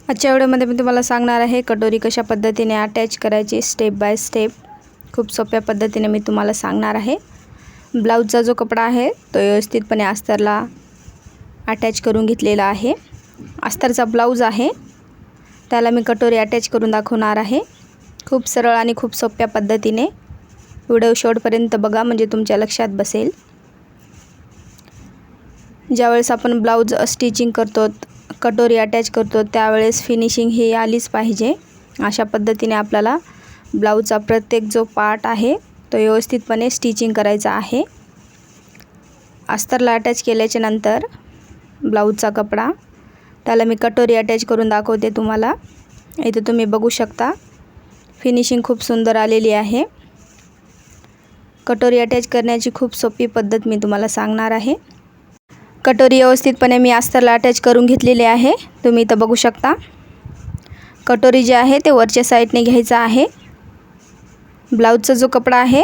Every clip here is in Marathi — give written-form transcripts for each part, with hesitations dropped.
आजच्या व्हिडिओमध्ये मी तुम्हाला सांगणार आहे कटोरी कशा पद्धतीने अटॅच करायची स्टेप बाय स्टेप। खूप सोप्या पद्धतीने मी तुम्हाला सांगणार आहे। ब्लाऊजचा जो कपडा आहे तो व्यवस्थितपणे अस्तरला अटॅच करून घेतलेला आहे। अस्तरचा ब्लाऊज आहे त्याला मी कटोरी अटॅच करून दाखवणार आहे। खूप सरळ आणि खूप सोप्या पद्धतीने व्हिडिओ शेवटपर्यंत बघा म्हणजे तुमच्या लक्षात बसेल। ज्यावेळेस आपण ब्लाऊज स्टिचिंग करतो कटोरी अटॅच करतो त्यावेळेस फिनिशिंग ही आलीच पाहिजे। अशा पद्धतीने आपल्याला ब्लाऊजचा प्रत्येक जो पार्ट आहे तो व्यवस्थितपणे स्टिचिंग करायचा आहे। अस्तरला अटॅच केल्याच्या नंतर ब्लाऊजचा कपडा त्याला मी कटोरी अटॅच करून दाखवते तुम्हाला। इथे तुम्ही बघू शकता फिनिशिंग खूप सुंदर आलेली आहे। कटोरी अटॅच करण्याची खूप सोपी पद्धत मी तुम्हाला सांगणार आहे। कटोरी व्यवस्थितपणे मी अस्तरला अटॅच करून घेतलेली आहे। तुम्ही इथं बघू शकता कटोरी जे आहे ते वरच्या साईडने घ्यायचा आहे। ब्लाऊजचा जो कपडा आहे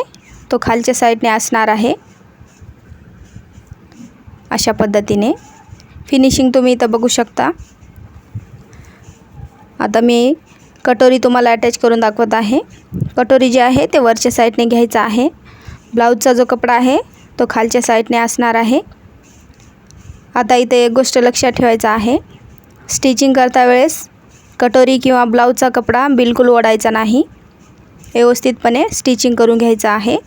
तो खालच्या साईडने असणार आहे। अशा पद्धतीने फिनिशिंग तुम्ही इथं बघू शकता। आता मी कटोरी तुम्हाला अटॅच करून दाखवत आहे। कटोरी जे आहे ते वरच्या साईडने घ्यायचा आहे। ब्लाऊजचा जो कपडा आहे तो खालच्या साईडने असणार आहे। आता इथे एक गोष्ट लक्षात ठेवायचा आहे, स्टिचिंग करता वेळेस कटोरी किंवा ब्लाऊजचा कपडा बिलकुल ओढायचा नाही, व्यवस्थितपणे स्टिचिंग करून घ्यायचा आहे।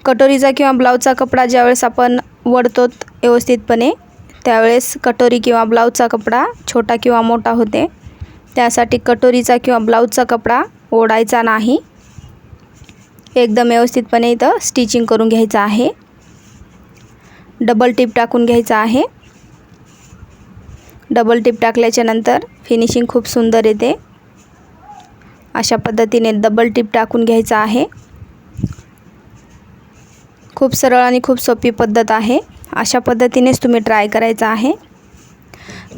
कटोरीचा किंवा ब्लाऊजचा कपडा ज्यावेळेस आपण ओढतो व्यवस्थितपणे त्यावेळेस कटोरी किंवा ब्लाऊजचा कपडा छोटा किंवा मोठा होते। त्यासाठी कटोरीचा किंवा ब्लाऊजचा कपडा ओढायचा नाही, एकदम व्यवस्थितपणे इथं स्टिचिंग करून घ्यायचं आहे। डबल टिप टाकून घ्यायचा आहे। डबल टिप टाकल्याच्या नंतर फिनिशिंग खूप सुंदर येते। अशा पद्धतीने डबल टिप टाकून घ्यायचा आहे। खूप सरळ आणि खूप सोपी पद्धत आहे। अशा पद्धतीनेच तुम्ही ट्राय करायचा आहे।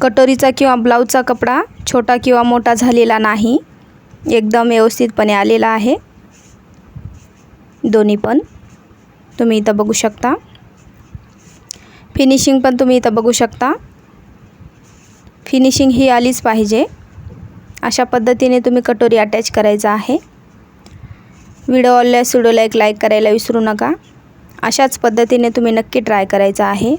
कटोरीचा किंवा ब्लाऊजचा कपडा छोटा किंवा मोठा झालेला नाही, एकदम व्यवस्थितपणे आलेला आहे। दोन्ही पण तुम्ही इथं बघू शकता। फिनिशिंग पण तुम्ही इथं बघू शकता। फिनिशिंग ही आलीच पाहिजे। अशा पद्धतीने तुम्ही कटोरी अटॅच करायचा आहे। व्हिडिओला एक लाईक करायला विसरू नका। अशाच पद्धतीने तुम्ही नक्की ट्राय करायचा आहे।